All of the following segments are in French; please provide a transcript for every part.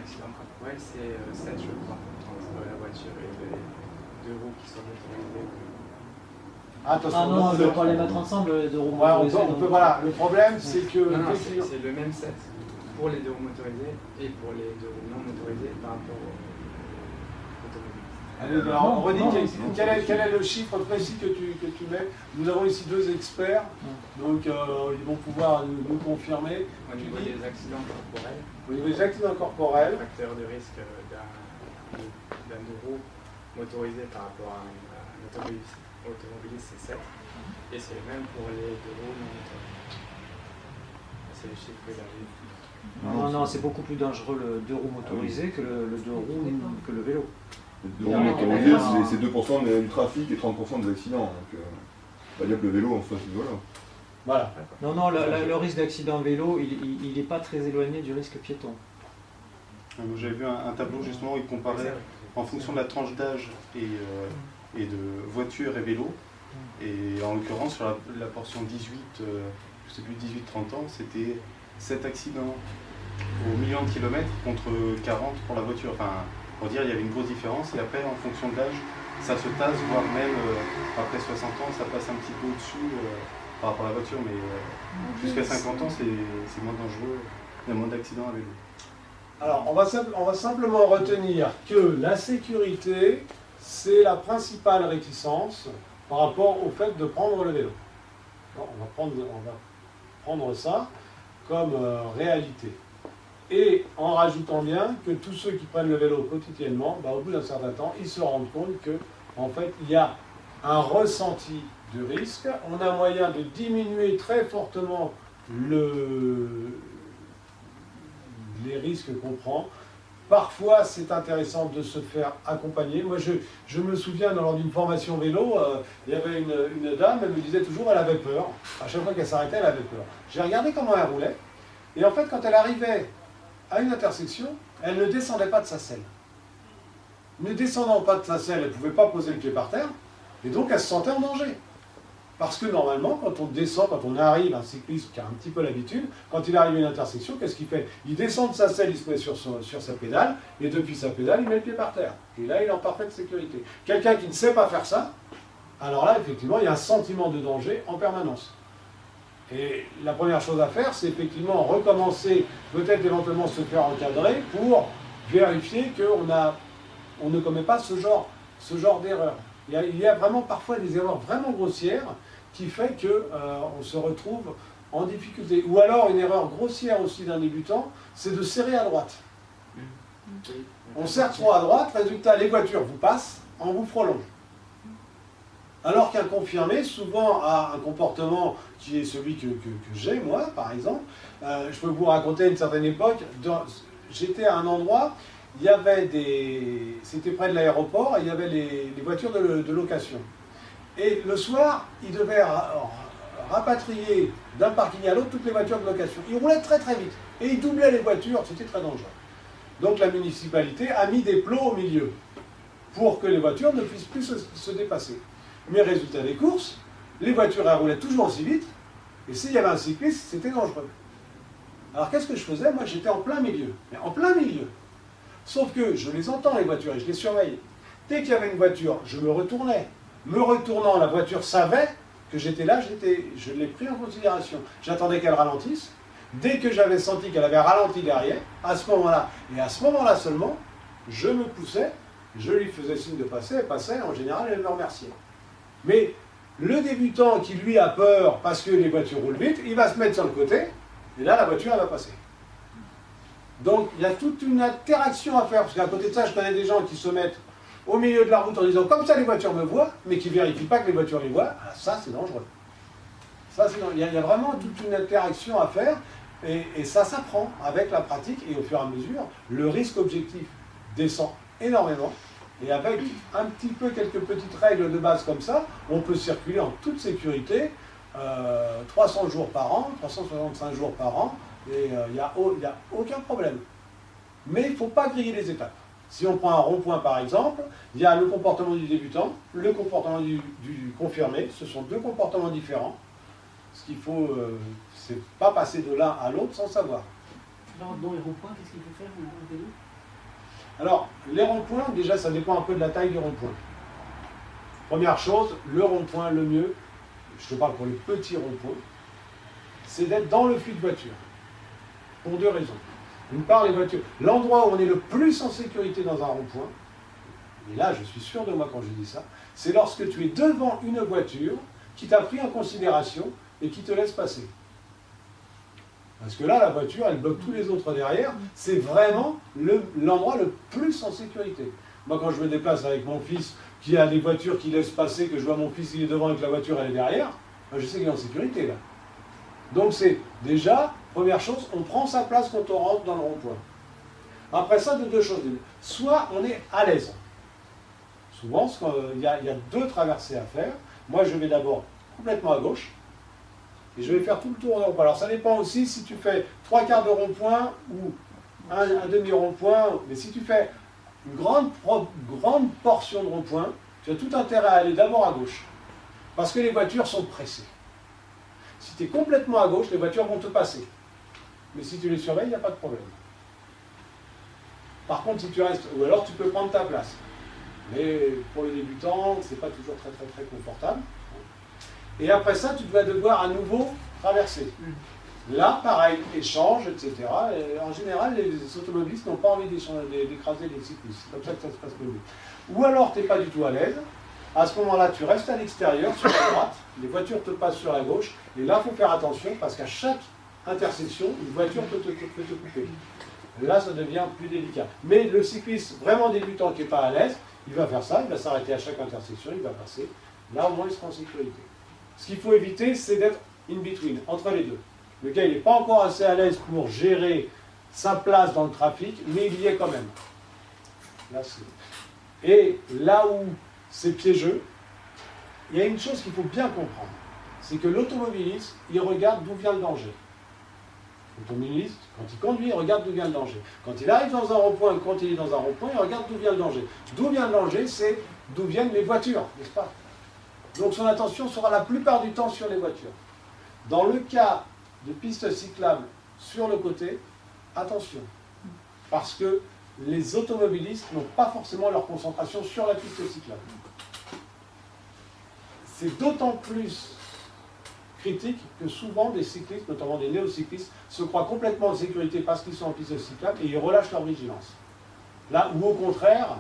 accident corporel, c'est 7, je crois, entre la voiture et les deux roues qui sont motorisées. Attention, Ah non, on ne peut pas les mettre ensemble, deux roues ouais, motorisées. voilà, le problème c'est que... Non, c'est le même set pour les deux roues motorisées et pour les deux roues non motorisées par rapport aux automobiles. Allez, alors, on redit quel est le chiffre précis que tu mets. Nous avons ici deux experts, donc ils vont pouvoir nous confirmer. Au niveau des accidents corporels, Au niveau des accidents corporels, le facteur de risque d'un deux roues motorisé par rapport à un automobiliste, c'est 7. Et c'est le même pour les deux roues non motorisées. C'est le chiffre que j'avais. Non, c'est beaucoup plus dangereux le deux roues motorisé que le deux roues que le vélo. Les deux roues motorisées, c'est 2% du trafic et 30% des accidents. Donc, on va dire que le vélo, en soi, c'est voilà. voilà. Non, le risque d'accident vélo, il n'est pas très éloigné du risque piéton. J'avais vu un tableau justement où il comparait en fonction de la tranche d'âge et de voiture et vélo. Et en l'occurrence, sur la portion 18, je sais plus, 18-30 ans, c'était 7 accidents au million de kilomètres contre 40 pour la voiture. Enfin, pour dire, il y avait une grosse différence. Et après, en fonction de l'âge, ça se tasse, voire même après 60 ans, ça passe un petit peu au-dessus par rapport à la voiture. Mais jusqu'à 50 ans, c'est moins dangereux, il y a moins d'accidents à vélo. Alors, on va simplement retenir que la sécurité, c'est la principale réticence par rapport au fait de prendre le vélo. On va prendre ça comme réalité. Et en rajoutant bien que tous ceux qui prennent le vélo quotidiennement, au bout d'un certain temps, ils se rendent compte que, en fait, il y a un ressenti de risque. On a moyen de diminuer très fortement les risques qu'on prend. Parfois, c'est intéressant de se faire accompagner. Moi, je me souviens, lors d'une formation vélo, il y avait une dame, elle me disait toujours qu'elle avait peur. À chaque fois qu'elle s'arrêtait, elle avait peur. J'ai regardé comment elle roulait. Et en fait, quand elle arrivait à une intersection, elle ne descendait pas de sa selle. Ne descendant pas de sa selle, elle ne pouvait pas poser le pied par terre. Et donc, elle se sentait en danger. Parce que normalement, quand on descend, quand on arrive, un cycliste qui a un petit peu l'habitude, quand il arrive à une intersection, qu'est-ce qu'il fait? Il descend de sa selle, il se met sur sa pédale, et depuis sa pédale, il met le pied par terre. Et là, il est en parfaite sécurité. Quelqu'un qui ne sait pas faire ça, alors là, effectivement, il y a un sentiment de danger en permanence. Et la première chose à faire, c'est effectivement recommencer, peut-être éventuellement se faire encadrer pour vérifier qu'on ne commet pas ce genre d'erreur. Il y a vraiment parfois des erreurs vraiment grossières qui fait qu'on se retrouve en difficulté. Ou alors une erreur grossière aussi d'un débutant, c'est de serrer à droite. On serre trop à droite, résultat, les voitures vous passent, on vous prolonge. Alors qu'un confirmé, souvent, a un comportement qui est celui que j'ai, moi, par exemple. Je peux vous raconter à une certaine époque, j'étais à un endroit, il y avait c'était près de l'aéroport, et il y avait les voitures de location. Et le soir, ils devaient rapatrier d'un parking à l'autre toutes les voitures de location. Ils roulaient très très vite, et ils doublaient les voitures, c'était très dangereux. Donc la municipalité a mis des plots au milieu, pour que les voitures ne puissent plus se dépasser. Mais résultat des courses, les voitures elles roulaient toujours aussi vite, et s'il y avait un cycliste, c'était dangereux. Alors qu'est-ce que je faisais? Moi j'étais en plein milieu, mais en plein milieu. Sauf que je les entends les voitures et je les surveille. Dès qu'il y avait une voiture, je me retournais. Me retournant, la voiture savait que j'étais là, je l'ai pris en considération. J'attendais qu'elle ralentisse. Dès que j'avais senti qu'elle avait ralenti derrière, à ce moment-là, et à ce moment-là seulement, je me poussais, je lui faisais signe de passer, elle passait, en général, elle me remerciait. Mais le débutant qui, lui, a peur parce que les voitures roulent vite, il va se mettre sur le côté, et là, la voiture, elle va passer. Donc, il y a toute une interaction à faire, parce qu'à côté de ça, je connais des gens qui se mettent au milieu de la route en disant « comme ça, les voitures me voient », mais qui ne vérifient pas que les voitures les voient. Ah, ça, c'est dangereux. Il y a vraiment toute une interaction à faire, et ça s'apprend avec la pratique, et au fur et à mesure, le risque objectif descend énormément, et avec un petit peu quelques petites règles de base comme ça, on peut circuler en toute sécurité 300 jours par an, 365 jours par an, et il n'y a aucun problème. Mais il ne faut pas griller les étapes. Si on prend un rond-point par exemple, il y a le comportement du débutant, le comportement du confirmé, ce sont deux comportements différents. Ce qu'il faut, c'est pas passer de l'un à l'autre sans savoir. Alors, dans les ronds-points, qu'est-ce qu'il faut faire en vélo? Alors, les ronds-points, déjà, ça dépend un peu de la taille du rond-point. Première chose, le rond-point, le mieux, je te parle pour les petits ronds-points, c'est d'être dans le flux de voiture. Pour deux raisons. D'une part, les voitures. L'endroit où on est le plus en sécurité dans un rond-point, et là, je suis sûr de moi quand je dis ça, c'est lorsque tu es devant une voiture qui t'a pris en considération et qui te laisse passer. Parce que là, la voiture, elle bloque tous les autres derrière. C'est vraiment l'endroit le plus en sécurité. Moi, quand je me déplace avec mon fils, qui a des voitures qui laissent passer, que je vois mon fils, il est devant et que la voiture, elle est derrière, ben, je sais qu'il est en sécurité, là. Donc, c'est déjà, première chose, on prend sa place quand on rentre dans le rond-point. Après ça, de deux choses. Soit on est à l'aise. Souvent, il y a deux traversées à faire. Moi, je vais d'abord complètement à gauche. Et je vais faire tout le tour de rond-point. Alors ça dépend aussi si tu fais 3/4 de rond-point ou un demi-rond-point. Mais si tu fais une grande portion de rond-point, tu as tout intérêt à aller d'abord à gauche. Parce que les voitures sont pressées. Si tu es complètement à gauche, les voitures vont te passer. Mais si tu les surveilles, il n'y a pas de problème. Par contre, si tu restes, ou alors tu peux prendre ta place. Mais pour les débutants, c'est pas toujours très confortable. Et après ça, tu vas devoir à nouveau traverser. Là, pareil, échange, etc. Et en général, les automobilistes n'ont pas envie d'écraser les cyclistes. C'est comme ça que ça se passe le mieux. Ou alors, tu n'es pas du tout à l'aise. À ce moment-là, tu restes à l'extérieur, sur la droite. Les voitures te passent sur la gauche. Et là, il faut faire attention parce qu'à chaque intersection, une voiture peut te couper. Là, ça devient plus délicat. Mais le cycliste vraiment débutant qui n'est pas à l'aise, il va faire ça, il va s'arrêter à chaque intersection, il va passer. Là, au moins, il sera en sécurité. Ce qu'il faut éviter, c'est d'être in between, entre les deux. Le gars, il n'est pas encore assez à l'aise pour gérer sa place dans le trafic, mais il y est quand même. Là, et là où c'est piégeux, il y a une chose qu'il faut bien comprendre. C'est que l'automobiliste, il regarde d'où vient le danger. L'automobiliste, quand il conduit, il regarde d'où vient le danger. Quand il arrive dans un rond-point, et quand il est dans un rond-point, il regarde d'où vient le danger. D'où vient le danger, c'est d'où viennent les voitures, n'est-ce pas? Donc son attention sera la plupart du temps sur les voitures. Dans le cas de pistes cyclables sur le côté, attention. Parce que les automobilistes n'ont pas forcément leur concentration sur la piste cyclable. C'est d'autant plus critique que souvent des cyclistes, notamment des néocyclistes, se croient complètement en sécurité parce qu'ils sont en piste cyclable et ils relâchent leur vigilance. Là où au contraire,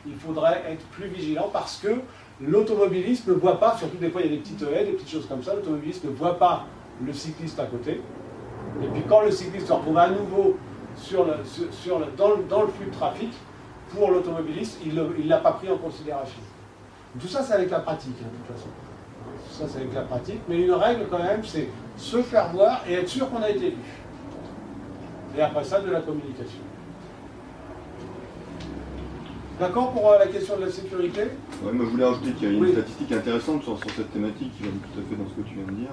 il faudrait être plus vigilant parce que l'automobiliste ne voit pas, surtout des fois il y a des petites haies, des petites choses comme ça, l'automobiliste ne voit pas le cycliste à côté. Et puis quand le cycliste se retrouve à nouveau dans le flux de trafic, pour l'automobiliste, il ne l'a pas pris en considération. Tout ça, c'est avec la pratique, de toute façon. Tout ça, c'est avec la pratique. Mais une règle, quand même, c'est se faire voir et être sûr qu'on a été vu. Et après ça, de la communication. D'accord pour la question de la sécurité? Ouais, moi, je voulais rajouter qu'il y a une statistique intéressante sur cette thématique, qui va tout à fait dans ce que tu viens de dire.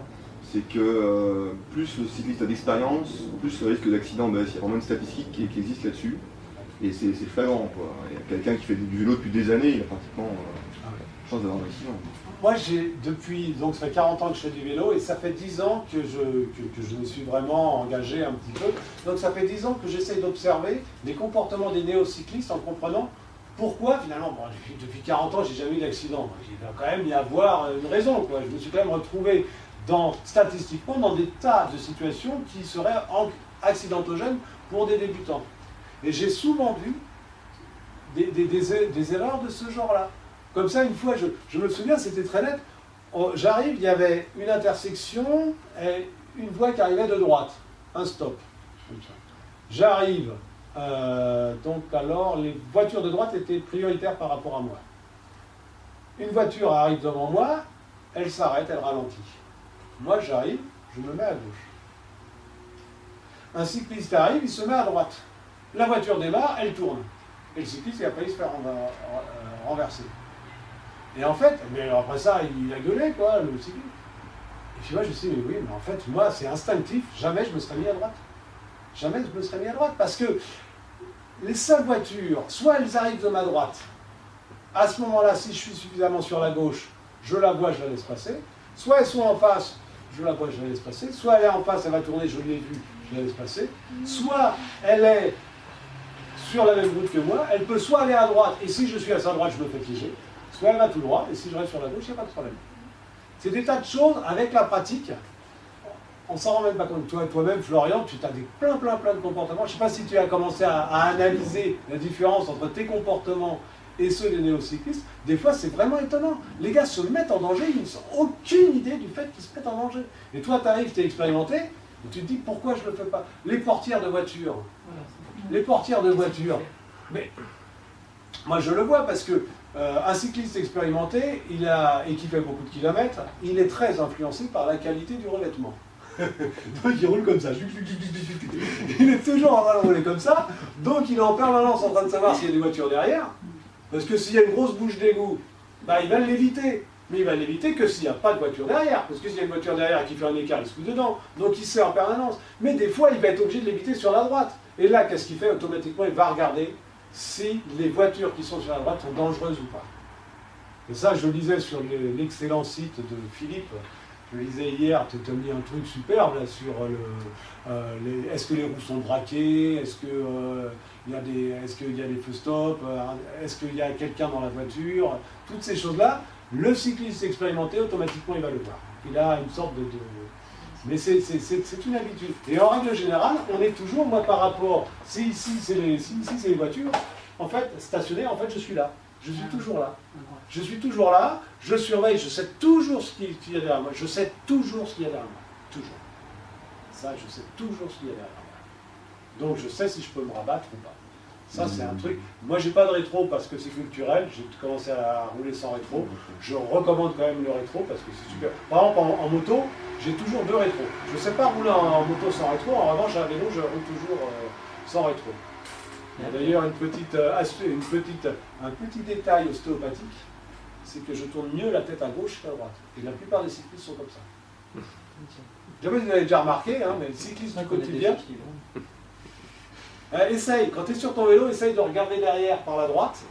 C'est que plus le cycliste a d'expérience, plus le risque d'accident baisse. Il y a vraiment une statistique qui existe là-dessus. Et c'est flagrant, quoi. Il y a quelqu'un qui fait du vélo depuis des années, il a pratiquement chance d'avoir un accident. Moi, donc ça fait 40 ans que je fais du vélo et ça fait 10 ans que je me suis vraiment engagé un petit peu. Donc ça fait 10 ans que j'essaie d'observer les comportements des néocyclistes en comprenant pourquoi finalement, depuis 40 ans, j'ai jamais eu d'accident. Il va quand même y avoir une raison, quoi. Je me suis quand même retrouvé statistiquement dans des tas de situations qui seraient accidentogènes pour des débutants. Et j'ai souvent vu des erreurs de ce genre-là. Comme ça, une fois, je me souviens, c'était très net. J'arrive, il y avait une intersection et une voie qui arrivait de droite. Un stop. Comme ça. J'arrive. Donc alors, les voitures de droite étaient prioritaires par rapport à moi. Une voiture arrive devant moi, elle s'arrête, elle ralentit. Moi, j'arrive, je me mets à gauche. Un cycliste arrive, il se met à droite. La voiture démarre, elle tourne. Et le cycliste, il a failli se faire renverser. Et en fait, mais après ça, il a gueulé, quoi, le cycliste. Et puis moi, je me suis dit, mais oui, mais en fait, moi, c'est instinctif, jamais je me serais mis à droite. Jamais je me serais mis à droite, parce que les seules voitures, soit elles arrivent de ma droite, à ce moment-là, si je suis suffisamment sur la gauche, je la vois, je la laisse passer, soit elles sont en face, je la vois, je la laisse passer, soit elle est en face, elle va tourner, je l'ai vue, je la laisse passer, soit elle est sur la même route que moi, elle peut soit aller à droite, et si je suis à sa droite, je me fais piéger, soit elle va tout droit, et si je reste sur la gauche, il n'y a pas de problème. C'est des tas de choses, avec la pratique, on s'en rend même pas compte. Toi-même, Florian, tu as plein de comportements. Je ne sais pas si tu as commencé à analyser la différence entre tes comportements et ceux des néocyclistes. Des fois, c'est vraiment étonnant. Les gars se mettent en danger, ils n'ont aucune idée du fait qu'ils se mettent en danger. Et toi, tu arrives, tu es expérimenté, et tu te dis, pourquoi je ne le fais pas? Les portières de voiture. Mais moi, je le vois parce que un cycliste expérimenté, et qui fait beaucoup de kilomètres, il est très influencé par la qualité du revêtement. Donc il roule comme ça. Il est toujours en train de rouler comme ça. Donc il est en permanence en train de savoir s'il y a des voitures derrière. Parce que s'il y a une grosse bouche d'égout, il va l'éviter. Mais il va l'éviter que s'il n'y a pas de voiture derrière. Parce que s'il y a une voiture derrière qui fait un écart, il se fout dedans. Donc il sait en permanence. Mais des fois, il va être obligé de l'éviter sur la droite. Et là, qu'est-ce qu'il fait? Automatiquement, il va regarder si les voitures qui sont sur la droite sont dangereuses ou pas. Et ça, je le disais sur l'excellent site de Philippe. Je le disais hier, tu as mis un truc superbe là sur est-ce que les roues sont braquées, est-ce qu'il y a des feux stop, est-ce qu'il y a quelqu'un dans la voiture, toutes ces choses-là, le cycliste expérimenté, automatiquement il va le voir. Il a une sorte de... Mais c'est une habitude. Et en règle générale, on est toujours, moi par rapport, si ici c'est les voitures, en fait, stationnées, en fait je suis là. Je suis toujours là. Je suis toujours là, je surveille, je sais toujours ce qu'il y a derrière moi. Je sais toujours ce qu'il y a derrière moi. Toujours. Ça, je sais toujours ce qu'il y a derrière moi. Donc je sais si je peux me rabattre ou pas. Ça, c'est un truc. Moi, j'ai pas de rétro parce que c'est culturel. J'ai commencé à rouler sans rétro. Je recommande quand même le rétro parce que c'est super. Par exemple, en moto, j'ai toujours 2 rétros. Je ne sais pas rouler en moto sans rétro. En revanche, à vélo, je roule toujours sans rétro. D'ailleurs, un petit détail ostéopathique, c'est que je tourne mieux la tête à gauche qu'à droite. Et la plupart des cyclistes sont comme ça. Je ne sais pas si vous l'avez déjà remarqué, mais le cycliste du quotidien, essaye, quand tu es sur ton vélo, essaye de regarder derrière par la droite,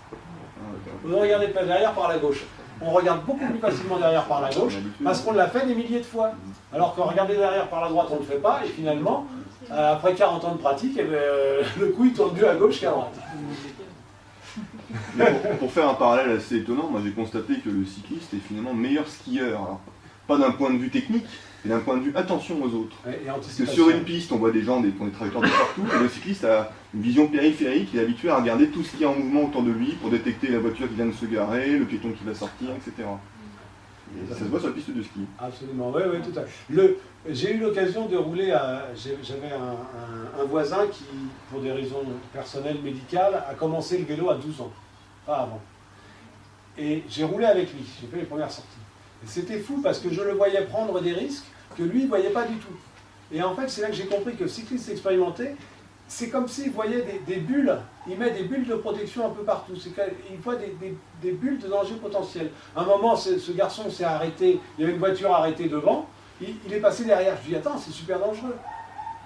ou de regarder pas derrière par la gauche. On regarde beaucoup plus facilement derrière par la gauche, parce qu'on l'a fait des milliers de fois. Alors que regarder derrière par la droite, on ne le fait pas, et finalement, après 40 ans de pratique, le coup il tourne mieux à gauche qu'à droite. Mais pour faire un parallèle assez étonnant, moi j'ai constaté que le cycliste est finalement meilleur skieur. Alors, pas d'un point de vue technique, mais d'un point de vue attention aux autres. Parce que sur une piste, on voit des gens qui ont des trajectoires de partout, et le cycliste a une vision périphérique, il est habitué à regarder tout ce qui est en mouvement autour de lui pour détecter la voiture qui vient de se garer, le piéton qui va sortir, etc. Et ça se voit sur la piste de ski. Absolument, oui, tout à fait. J'ai eu l'occasion de rouler j'avais un voisin qui, pour des raisons personnelles, médicales, a commencé le vélo à 12 ans, pas avant. Et j'ai roulé avec lui, j'ai fait les premières sorties. Et c'était fou parce que je le voyais prendre des risques que lui ne voyait pas du tout. Et en fait, c'est là que j'ai compris que le cycliste expérimenté, c'est comme s'il voyait des bulles, il met des bulles de protection un peu partout. Il voit des bulles de danger potentiel. À un moment, ce garçon s'est arrêté, il y avait une voiture arrêtée devant, il est passé derrière. Je lui dis, attends, c'est super dangereux.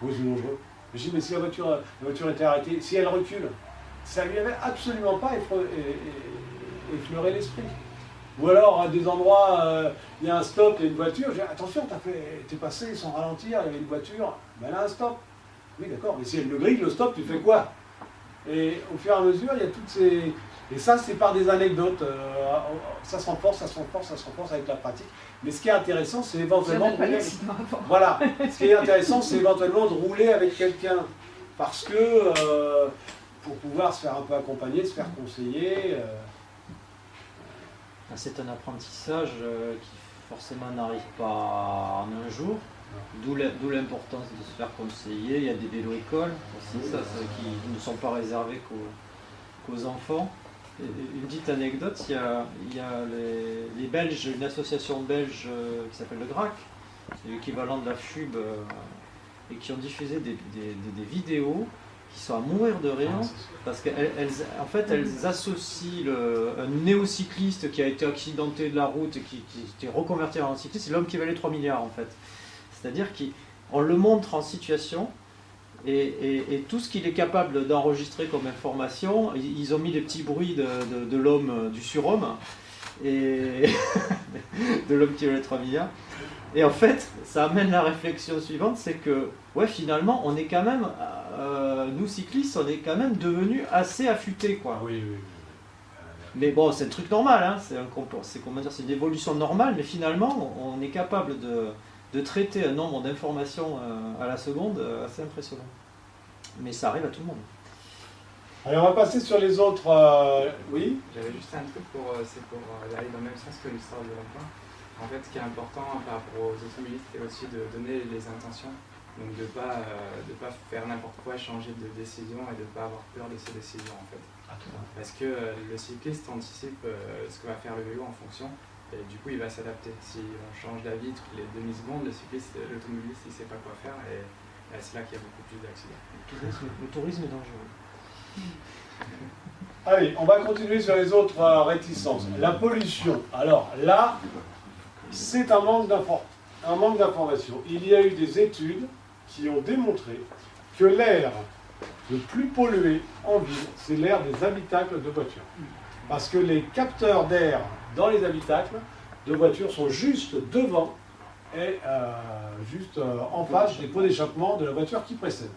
Oui, c'est dangereux. Je dis, mais si la voiture était arrêtée, si elle recule, ça ne lui avait absolument pas effleuré l'esprit. Ou alors, à des endroits, il y a un stop, il y a une voiture, je dis, attention, t'es passé sans ralentir, il y avait une voiture, ben là, un stop. Oui, d'accord, mais si elle le grille, le stop, tu fais quoi? Et au fur et à mesure, il y a toutes ces... Et ça, c'est par des anecdotes. Ça se renforce avec la pratique. Mais ce qui est intéressant, c'est éventuellement... Voilà. Ce qui est intéressant, c'est éventuellement de rouler avec quelqu'un. Parce que, pour pouvoir se faire un peu accompagner, se faire conseiller... C'est un apprentissage qui forcément n'arrive pas en un jour, d'où l'importance de se faire conseiller. Il y a des vélo-écoles aussi, qui ne sont pas réservés qu'aux enfants. Et une petite anecdote, il y a les Belges, une association belge qui s'appelle le GRAC, c'est l'équivalent de la FUB, et qui ont diffusé des vidéos qui sont à mourir de rire, parce qu'elles associent un néocycliste qui a été accidenté de la route et qui était reconverti en cycliste, c'est l'homme qui valait 3 milliards en fait. C'est-à-dire qu'on le montre en situation, et tout ce qu'il est capable d'enregistrer comme information, ils ont mis des petits bruits de l'homme, du surhomme, et de l'homme qui valait 3 milliards. Et en fait, ça amène la réflexion suivante, c'est que, ouais, finalement, on est quand même, nous cyclistes, on est quand même devenus assez affûtés, quoi. Oui, oui. Mais bon, c'est un truc normal, hein. C'est une évolution normale, mais finalement, on est capable de traiter un nombre d'informations à la seconde assez impressionnant. Mais ça arrive à tout le monde. Allez, on va passer sur les autres. Oui. J'avais juste un truc pour aller dans le même sens que l'histoire du rond-point. En fait, ce qui est important par rapport aux automobilistes, c'est aussi de donner les intentions. Donc de pas faire n'importe quoi, changer de décision et de ne pas avoir peur de ses décisions en fait. Parce que le cycliste anticipe ce que va faire le vélo en fonction et du coup il va s'adapter. Si on change d'avis toutes les demi-secondes, l'automobiliste il ne sait pas quoi faire et c'est là qu'il y a beaucoup plus d'accidents. Le tourisme est dangereux. Allez, on va continuer sur les autres réticences. La pollution. Alors là, c'est un manque d'information. Il y a eu des études qui ont démontré que l'air le plus pollué en ville, c'est l'air des habitacles de voitures. Parce que les capteurs d'air dans les habitacles de voitures sont juste devant et juste en face des pots d'échappement de la voiture qui précède.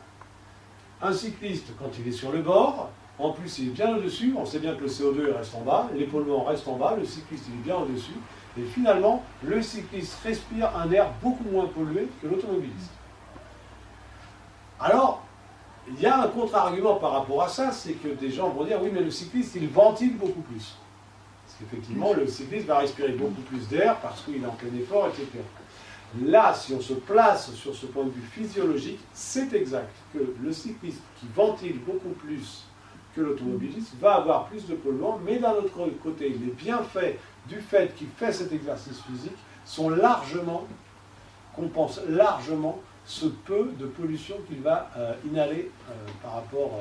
Un cycliste, quand il est sur le bord, en plus il est bien au-dessus, on sait bien que le CO2 il reste en bas, les polluants restent en bas, le cycliste il est bien au-dessus, et finalement, le cycliste respire un air beaucoup moins pollué que l'automobiliste. Alors, il y a un contre-argument par rapport à ça, c'est que des gens vont dire, oui, mais le cycliste, il ventile beaucoup plus. Parce qu'effectivement, le cycliste va respirer beaucoup plus d'air parce qu'il est en plein effort, etc. Là, si on se place sur ce point de vue physiologique, c'est exact que le cycliste qui ventile beaucoup plus que l'automobiliste va avoir plus de polluants, mais d'un autre côté, les bienfaits du fait qu'il fait cet exercice physique compensent largement ce peu de pollution qu'il va inhaler par rapport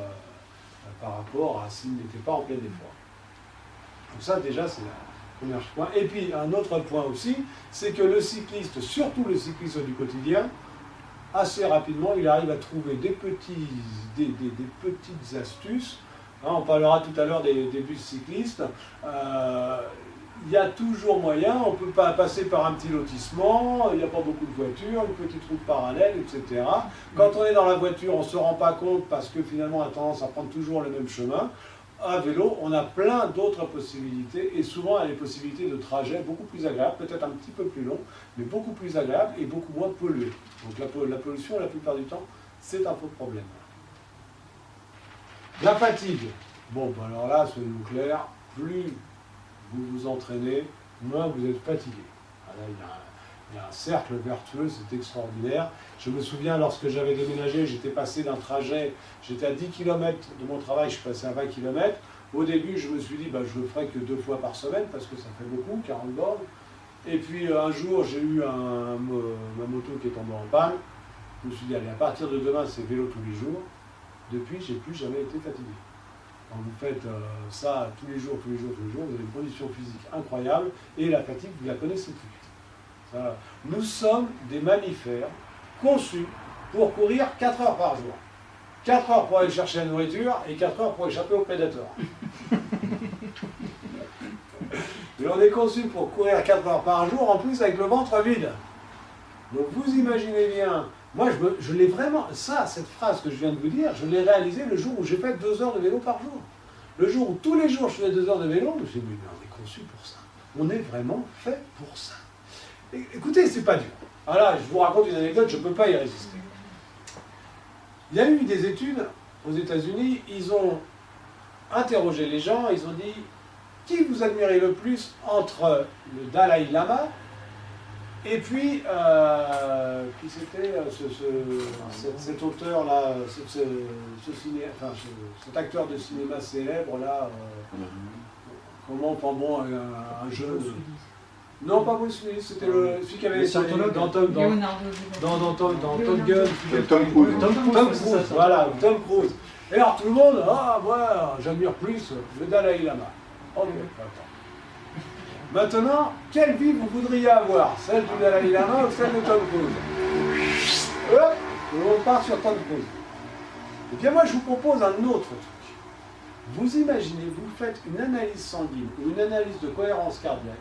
à s'il n'était pas en plein effort. Donc ça déjà c'est le premier point. Et puis un autre point aussi, c'est que le cycliste, surtout le cycliste du quotidien, assez rapidement il arrive à trouver des petites astuces. Hein, on parlera tout à l'heure des bus cyclistes. Il y a toujours moyen, on peut pas passer par un petit lotissement, il n'y a pas beaucoup de voitures, une petite route parallèle, etc. Quand on est dans la voiture, on ne se rend pas compte parce que finalement on a tendance à prendre toujours le même chemin. À vélo, on a plein d'autres possibilités et souvent il y a des possibilités de trajet beaucoup plus agréables, peut-être un petit peu plus long, mais beaucoup plus agréables et beaucoup moins pollués. Donc la pollution, la plupart du temps, c'est un faux problème. La fatigue. Bon, ben alors là, soyons clairs, plus vous vous entraînez, moins vous êtes fatigué. Là, il y a un cercle vertueux, c'est extraordinaire. Je me souviens, lorsque j'avais déménagé, j'étais passé d'un trajet, j'étais à 10 km de mon travail, je suis passé à 20 km. Au début, je me suis dit, bah, je ne le ferai que 2 fois par semaine, parce que ça fait beaucoup, 40 bornes. Et puis un jour, j'ai eu ma moto qui est tombée en panne. Je me suis dit, allez, à partir de demain, c'est vélo tous les jours. Depuis, je n'ai plus jamais été fatigué. Quand vous faites ça tous les jours, vous avez une condition physique incroyable et la fatigue, vous la connaissez plus. Ça, nous sommes des mammifères conçus pour courir 4 heures par jour. 4 heures pour aller chercher la nourriture et 4 heures pour échapper aux prédateurs. Et on est conçus pour courir 4 heures par jour, en plus avec le ventre vide. Donc vous imaginez bien. Moi, je l'ai vraiment, cette phrase que je viens de vous dire, je l'ai réalisée le jour où j'ai fait 2 heures de vélo par jour. Le jour où tous les jours je fais 2 heures de vélo, je me suis dit, mais on est conçu pour ça. On est vraiment fait pour ça. Et, écoutez, c'est pas dur. Alors là, je vous raconte une anecdote, je ne peux pas y résister. Il y a eu des études aux États-Unis, ils ont interrogé les gens, ils ont dit, qui vous admirez le plus entre le Dalai Lama et puis, qui c'était cet auteur-là, cet acteur de cinéma célèbre, là, comment, bon, un jeune... Non, pas Bruce Willis, c'était celui qui avait dans Top Gun. Tom Cruise. Tom Cruise, voilà, Tom Cruise. Et alors tout le monde, moi, j'admire plus le Dalai Lama. Ok, d'accord. Maintenant, quelle vie vous voudriez avoir? Celle du Dalai Lama ou celle de Tom Cruise? Hop, on part sur Tom Cruise. Eh bien moi je vous propose un autre truc. Vous imaginez, vous faites une analyse sanguine ou une analyse de cohérence cardiaque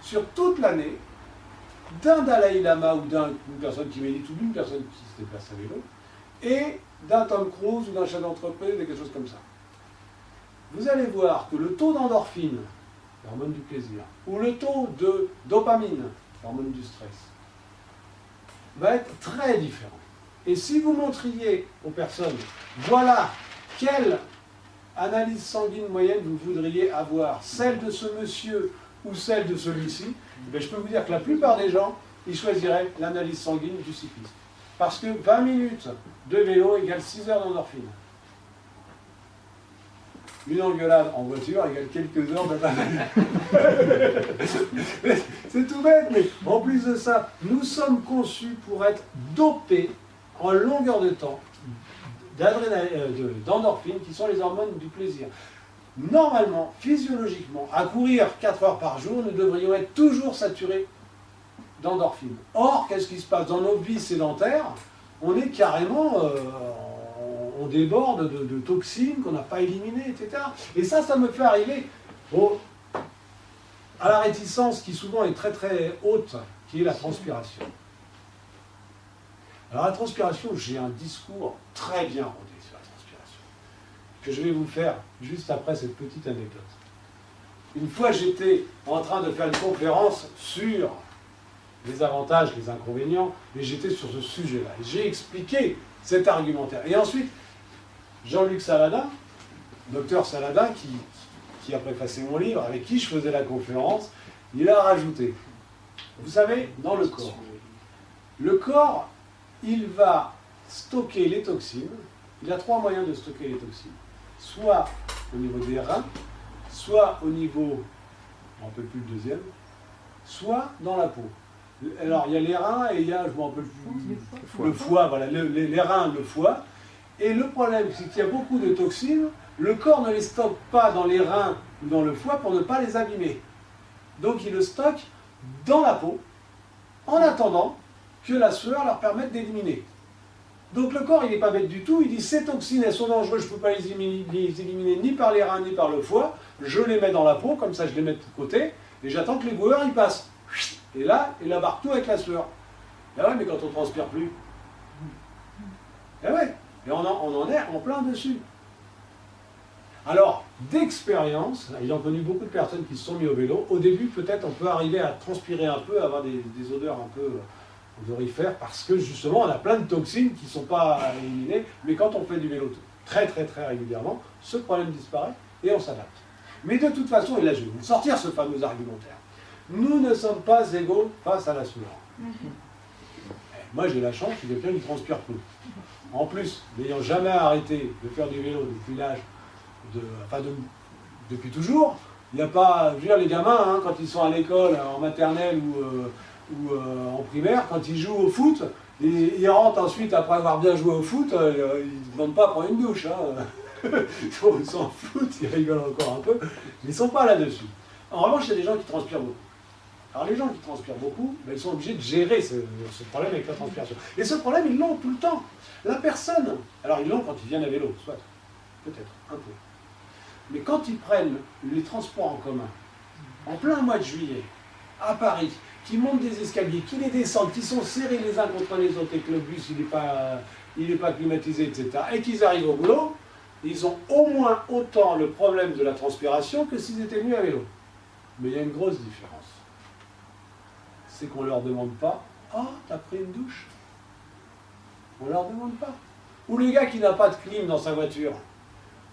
sur toute l'année d'un Dalai Lama ou d'une personne qui médite ou d'une personne qui se déplace à vélo, et d'un Tom Cruise ou d'un chef d'entreprise, ou quelque chose comme ça. Vous allez voir que le taux d'endorphine, l'hormone du plaisir, ou le taux de dopamine, l'hormone du stress, va être très différent. Et si vous montriez aux personnes, voilà quelle analyse sanguine moyenne vous voudriez avoir, celle de ce monsieur ou celle de celui-ci, ben je peux vous dire que la plupart des gens, ils choisiraient l'analyse sanguine du cycliste. Parce que 20 minutes de vélo égale 6 heures d'endorphine. Une engueulade en voiture égale quelques heures de C'est tout bête, mais en plus de ça, nous sommes conçus pour être dopés en longueur de temps d'endorphines, qui sont les hormones du plaisir. Normalement, physiologiquement, à courir 4 heures par jour, nous devrions être toujours saturés d'endorphines. Or, qu'est-ce qui se passe dans nos vies sédentaires? On est carrément... on déborde de toxines qu'on n'a pas éliminées, etc. Et ça me fait arriver à la réticence qui souvent est très très haute, qui est la transpiration. Alors la transpiration, j'ai un discours très bien rodé sur la transpiration, que je vais vous faire juste après cette petite anecdote. Une fois, j'étais en train de faire une conférence sur les avantages, les inconvénients, et j'étais sur ce sujet-là. Et j'ai expliqué cet argumentaire. Et ensuite, Jean-Luc Saladin, docteur Saladin, qui a préfacé mon livre, avec qui je faisais la conférence, il a rajouté, vous savez, dans le corps, il va stocker les toxines. Il a 3 moyens de stocker les toxines. Soit au niveau des reins, soit au niveau, on ne peut plus le deuxième, soit dans la peau. Alors, il y a les reins et il y a, je me rappelle plus, le foie, voilà, les reins, le foie. Et le problème, c'est qu'il y a beaucoup de toxines, le corps ne les stocke pas dans les reins ou dans le foie pour ne pas les abîmer. Donc, il le stocke dans la peau, en attendant que la sueur leur permette d'éliminer. Donc, le corps, il n'est pas bête du tout, il dit, ces toxines, elles sont dangereuses, je ne peux pas les éliminer ni par les reins, ni par le foie, je les mets dans la peau, comme ça je les mets de côté, et j'attends que les boueurs, ils passent. Et là, il abarque tout avec la sueur. Et ouais, mais quand on ne transpire plus. Et ouais, et on en est en plein dessus. Alors, d'expérience, ayant connu beaucoup de personnes qui se sont mis au vélo, au début, peut-être, on peut arriver à transpirer un peu, à avoir des odeurs un peu odorifères, parce que justement, on a plein de toxines qui ne sont pas éliminées, mais quand on fait du vélo très très très régulièrement, ce problème disparaît et on s'adapte. Mais de toute façon, et là je vais vous sortir ce fameux argumentaire, nous ne sommes pas égaux face à la sueur. Moi j'ai la chance, je suis quelqu'un qui transpire peu. En plus, n'ayant jamais arrêté de faire du vélo depuis l'âge depuis toujours, il n'y a pas, je veux dire, les gamins, hein, quand ils sont à l'école, en maternelle ou en primaire, quand ils jouent au foot, ils rentrent ensuite, après avoir bien joué au foot, ils ne demandent pas à prendre une douche. Hein. Ils s'en foutent, ils rigolent encore un peu, mais ils ne sont pas là-dessus. En revanche, il y a des gens qui transpirent beaucoup. Alors les gens qui transpirent beaucoup, ben, ils sont obligés de gérer ce problème avec la transpiration. Et ce problème, ils l'ont tout le temps. La personne, alors ils l'ont quand ils viennent à vélo, soit, peut-être, un peu. Mais quand ils prennent les transports en commun, en plein mois de juillet, à Paris, qui montent des escaliers, qui les descendent, qui sont serrés les uns contre les autres et que le bus il n'est pas climatisé, etc., et qu'ils arrivent au boulot, ils ont au moins autant le problème de la transpiration que s'ils étaient venus à vélo. Mais il y a une grosse différence. C'est qu'on ne leur demande pas « Ah, t'as pris une douche ?» On ne leur demande pas. Ou le gars qui n'a pas de clim dans sa voiture,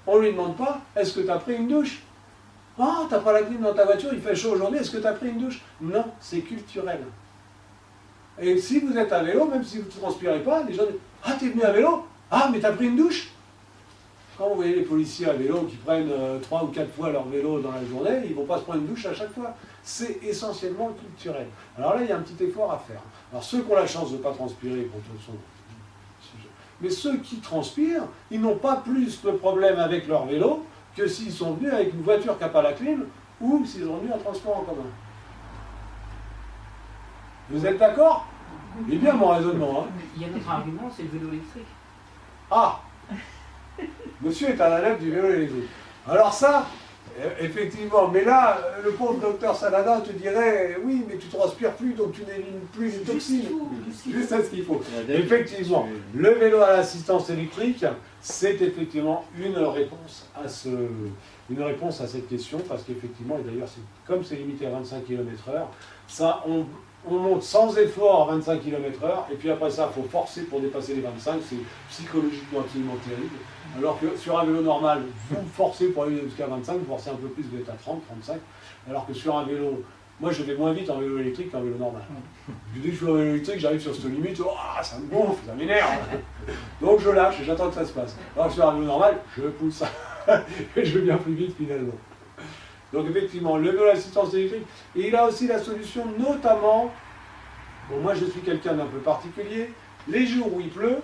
on ne lui demande pas « Est-ce que tu as pris une douche ?» Ah, t'as pas la clim dans ta voiture, il fait chaud aujourd'hui, est-ce que tu as pris une douche? Non, c'est culturel. Et si vous êtes à vélo, même si vous ne transpirez pas, les gens disent « Ah, t'es venu à vélo? Ah, mais t'as pris une douche ?» Quand vous voyez les policiers à vélo qui prennent 3 ou 4 fois leur vélo dans la journée, ils ne vont pas se prendre une douche à chaque fois. C'est essentiellement culturel. Alors là, il y a un petit effort à faire. Alors ceux qui ont la chance de ne pas transpirer, mais ceux qui transpirent, ils n'ont pas plus de problème avec leur vélo que s'ils sont venus avec une voiture qui n'a pas la clim ou s'ils ont venu en transport en commun. Vous êtes d'accord? C'est bien mon raisonnement. Hein. Il y a un autre argument, c'est le vélo électrique. Ah! Monsieur est un adepte du vélo électrique. Alors ça, Effectivement, mais là, le pauvre docteur Salada te dirait oui, mais tu transpires plus, donc tu n'élimines plus les toxines. Juste ce qu'il faut. Effectivement, le vélo à l'assistance électrique, c'est effectivement une réponse à cette question, parce qu'effectivement, et d'ailleurs, comme c'est limité à 25 km/h, ça, on monte sans effort à 25 km/h, et puis après ça, il faut forcer pour dépasser les 25, c'est psychologiquement absolument terrible. Alors que sur un vélo normal, vous forcez pour aller jusqu'à 25, vous forcez un peu plus, vous êtes à 30, 35, alors que sur un vélo, moi je vais moins vite en vélo électrique qu'en vélo normal. Je dis que je suis en vélo électrique, j'arrive sur cette limite, oh, ça me gonfle, ça m'énerve. Donc je lâche et j'attends que ça se passe. Alors que sur un vélo normal, je pousse, et je vais bien plus vite finalement. Donc effectivement, le vélo à assistance électrique, et il a aussi la solution notamment, bon moi je suis quelqu'un d'un peu particulier, les jours où il pleut,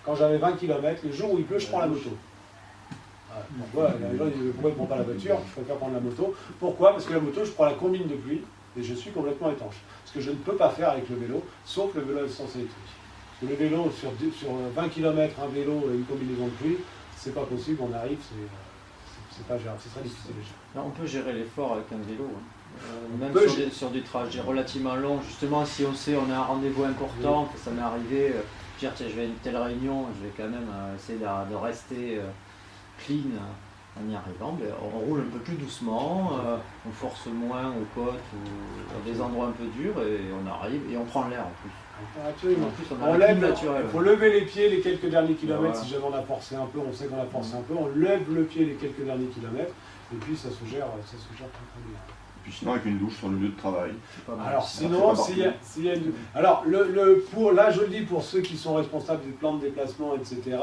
quand j'avais 20 km, les jours où il pleut, je prends la moto. Pourquoi les gens disent pourquoi ils ne prennent pas la voiture? Je préfère prendre la moto. Pourquoi? Parce que la moto, je prends la combine de pluie et je suis complètement étanche. Ce que je ne peux pas faire avec le vélo, sauf le vélo à assistance électrique. Parce que le vélo, sur 20 km, un vélo et une combinaison de pluie, c'est pas possible, on arrive, c'est pas gérable, c'est très difficile déjà. On peut gérer l'effort avec un vélo. Même sur des trajets relativement longs, justement, si on sait on a un rendez-vous important, que ça m'est arrivé, dire tiens, je vais à une telle réunion, je vais quand même essayer de rester clean en y arrivant, on roule un peu plus doucement, on force moins aux côtes ou à des endroits un peu durs et on arrive et on prend l'air en plus. Absolument. En plus, on a naturel. Il faut lever les pieds les quelques derniers kilomètres, voilà. Si jamais on a forcé un peu, on sait qu'on a forcé un peu, on lève le pied les quelques derniers kilomètres et puis ça se gère très très bien. Puis sinon avec une douche sur le lieu de travail. Alors sinon, s'il y a une... Alors, là je le dis pour ceux qui sont responsables du plan de déplacement, etc.,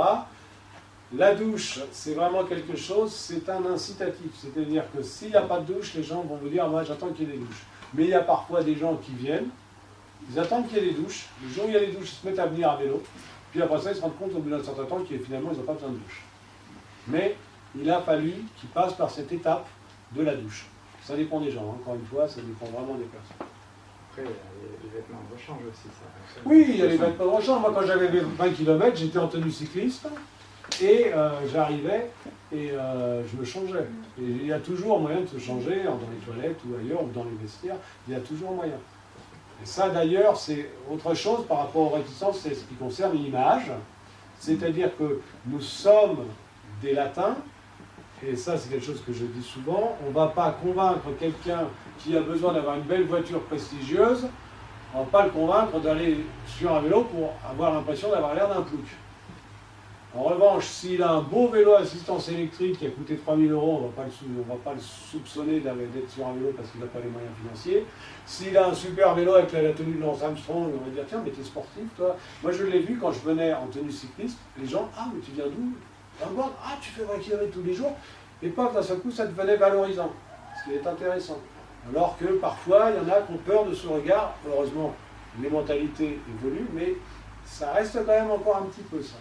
la douche, c'est vraiment quelque chose, c'est un incitatif. C'est-à-dire que s'il n'y a pas de douche, les gens vont vous dire, moi j'attends qu'il y ait des douches. Mais il y a parfois des gens qui viennent, ils attendent qu'il y ait des douches, le jour où il y a des douches, ils se mettent à venir à vélo, puis après ça, ils se rendent compte au bout d'un certain temps qu'ils finalement, ils n'ont pas besoin de douche. Mais il a fallu qu'ils passent par cette étape de la douche. Ça dépend des gens, hein. Encore une fois, ça dépend vraiment des personnes. Après, les vêtements de rechange aussi, ça. Oui, il y a les vêtements de rechange. Moi, quand j'avais 20 km, j'étais en tenue cycliste et j'arrivais et je me changeais. Et il y a toujours moyen de se changer dans les toilettes ou ailleurs ou dans les vestiaires. Il y a toujours moyen. Et ça, d'ailleurs, c'est autre chose par rapport aux réticences, c'est ce qui concerne l'image. C'est-à-dire que nous sommes des latins. Et ça, c'est quelque chose que je dis souvent, on ne va pas convaincre quelqu'un qui a besoin d'avoir une belle voiture prestigieuse, on ne va pas le convaincre d'aller sur un vélo pour avoir l'impression d'avoir l'air d'un plouc. En revanche, s'il a un beau vélo à assistance électrique qui a coûté 3 000 €, on ne va pas le soupçonner d'être sur un vélo parce qu'il n'a pas les moyens financiers. S'il a un super vélo avec la tenue de Lance Armstrong, on va dire tiens, mais t'es sportif toi. Moi je l'ai vu quand je venais en tenue cycliste, les gens, ah mais tu viens d'où? Ah, tu fais 20 km tous les jours, et pas d'un seul coup, ça devenait valorisant, ce qui est intéressant. Alors que parfois, il y en a qui ont peur de ce regard. Heureusement, les mentalités évoluent, mais ça reste quand même encore un petit peu ça.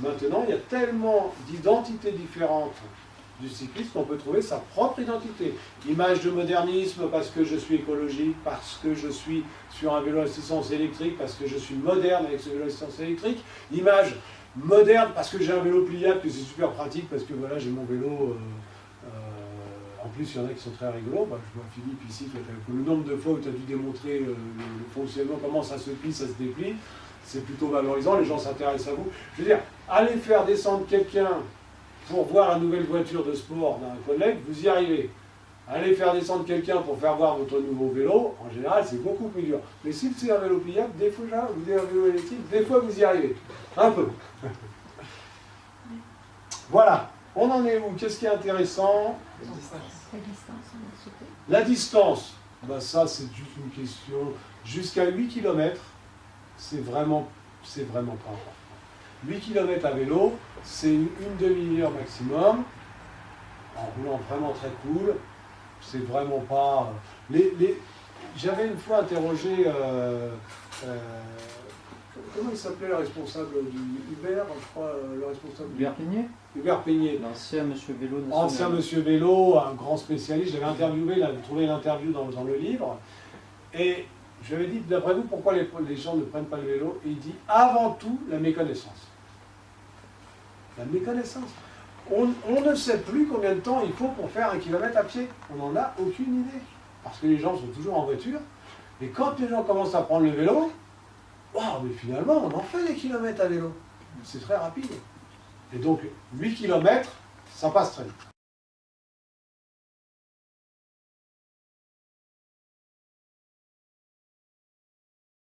Maintenant, il y a tellement d'identités différentes du cycliste qu'on peut trouver sa propre identité. Image de modernisme parce que je suis écologique, parce que je suis sur un vélo à assistance électrique, parce que je suis moderne avec ce vélo à assistance électrique. Image moderne parce que j'ai un vélo pliable, que c'est super pratique, parce que voilà, j'ai mon vélo. En plus, il y en a qui sont très rigolos. Je vois Philippe ici, le nombre de fois où tu as dû démontrer le fonctionnement, comment ça se plie, ça se déplie, c'est plutôt valorisant, les gens s'intéressent à vous. Je veux dire, allez faire descendre quelqu'un pour voir la nouvelle voiture de sport d'un collègue, vous y arrivez. Allez faire descendre quelqu'un pour faire voir votre nouveau vélo, en général, c'est beaucoup plus dur. Mais si c'est un vélo pliable, des fois, vous avez un vélo électrique, des fois, vous y arrivez. Un peu. Voilà. On en est où? Qu'est-ce qui est intéressant? La distance. Ben ça, c'est juste une question. Jusqu'à 8 km, c'est vraiment pas important. 8 km à vélo, c'est une demi-heure maximum, en roulant vraiment très cool. C'est vraiment pas... J'avais une fois interrogé... comment il s'appelait le responsable du Uber, je crois, le responsable... Hubert Peigné. Hubert Peigné. L'ancien Monsieur Vélo national. Ancien Monsieur Vélo, un grand spécialiste. J'avais interviewé, il avait trouvé l'interview dans le livre. Et je lui avais dit, d'après vous, pourquoi les gens ne prennent pas le vélo? Et il dit, avant tout, la méconnaissance. La méconnaissance. on ne sait plus combien de temps il faut pour faire 1 kilomètre à pied. On n'en a aucune idée. Parce que les gens sont toujours en voiture. Et quand les gens commencent à prendre le vélo, waouh, mais finalement, on en fait des kilomètres à vélo. C'est très rapide. Et donc, 8 kilomètres, ça passe très vite.